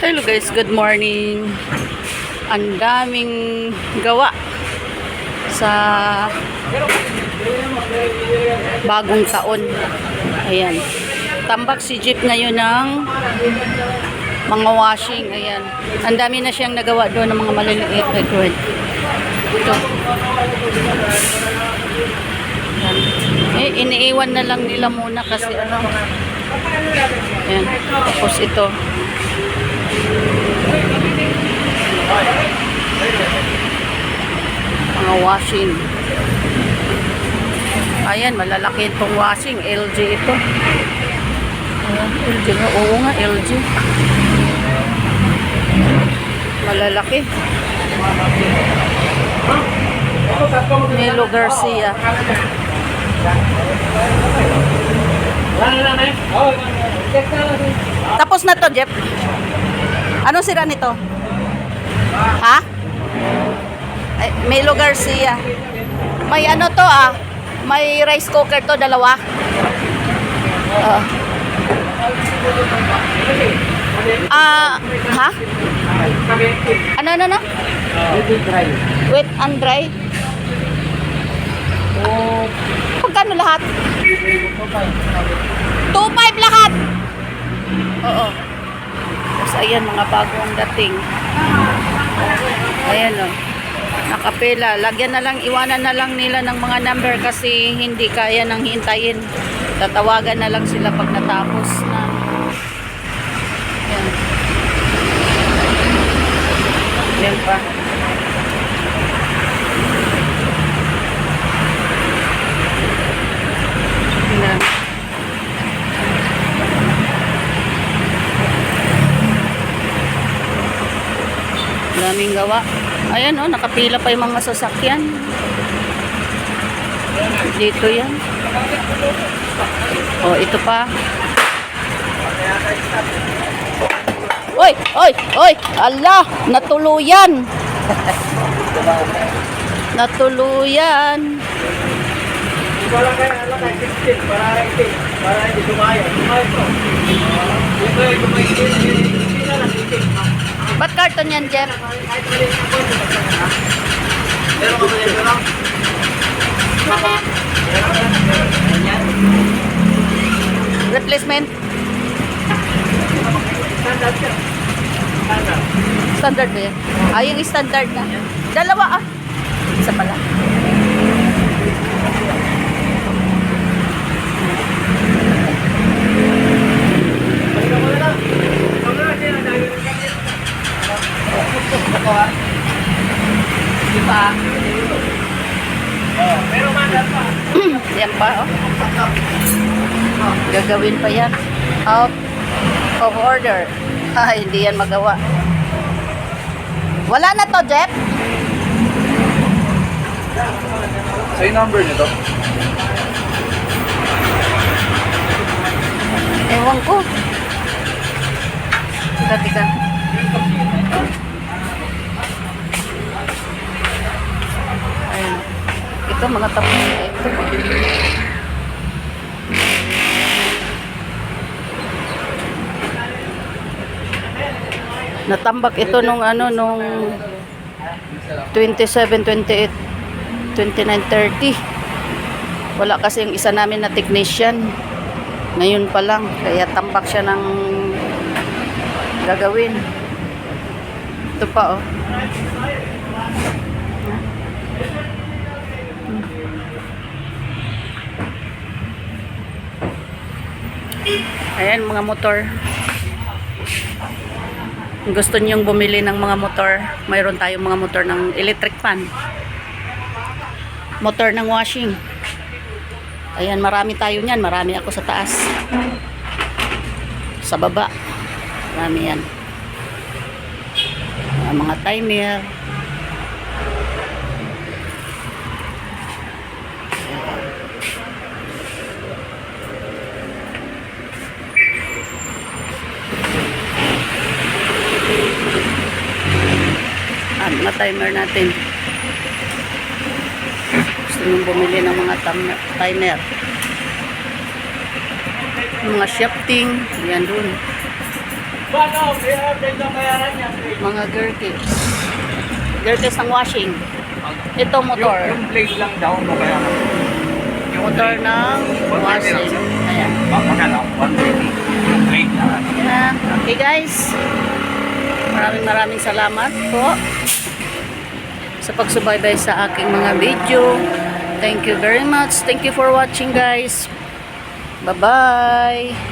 Hello guys, good morning. Ang daming gawa sa bagong taon. Ayan. Tambak si Jeep ngayon ng mga washing. Ayan. Ang dami na siyang nagawa doon ng mga maliliit. Ito. Iniiwan na lang nila muna kasi ano. Ayan. Tapos ito. Mga washing. Ayan, malalaki itong washing. LG ito. Ayan, LG nga. Oo nga, LG. Malalaki. Melo Garcia. Tapos na to, Jeff. Anong sira nito? Ha? Ay, Melo Garcia. May ano to may rice cooker to, dalawa. Ha? Ano? Wet and dry. Pagkano lahat? 2.5 lahat. Oo. Tapos ayan, mga bagong dating. Ayan o. Nakapila. Lagyan na lang, iwanan na lang nila ng mga number kasi hindi kaya nang hintayin. Tatawagan na lang sila pag natapos na. Ayan. Ayan pa. Ayan. Daming gawa. Ayan nakapila pa yung mga sasakyan. Dito yan. Ito pa. Oy! Allah! Natuluyan! Natuluyan! Para hindi tumayo. Ba't karton yan, Jeff? Replacement? Standard ba yan? Yung standard na. Dalawa Isa pala. Yan pa gagawin pa yan. Out of order. Hindi yan magawa. Wala na to, Jeff. Sa number nito? Ewan ko. Tika. Ayan. Ito, mga tapos na ito. Natambak ito nung 27, 28, 29, 30. Wala kasi yung isa namin na technician. Ngayon pa lang. Kaya tambak siya ng gagawin. Ito pa Ayan, mga motor. Kung gusto niyong bumili ng mga motor, mayroon tayong mga motor ng electric fan. Motor ng washing. Ayan, marami tayo niyan. Marami ako sa taas. Sa baba. Marami yan. Mga timer. Mga timer natin. Gusto nyo bumili ng mga timer. Mga shifting, yan dun. Mga Gerkis. Gerkis ng washing. Ito motor. Yung blade lang daw, no kaya Motor ng washing. Ayan. magkano? 120. Yung blade na. Ayan. Okay guys. Maraming salamat po sa pagsubaybay sa aking mga video. Thank you very much. Thank you for watching guys. Bye-bye.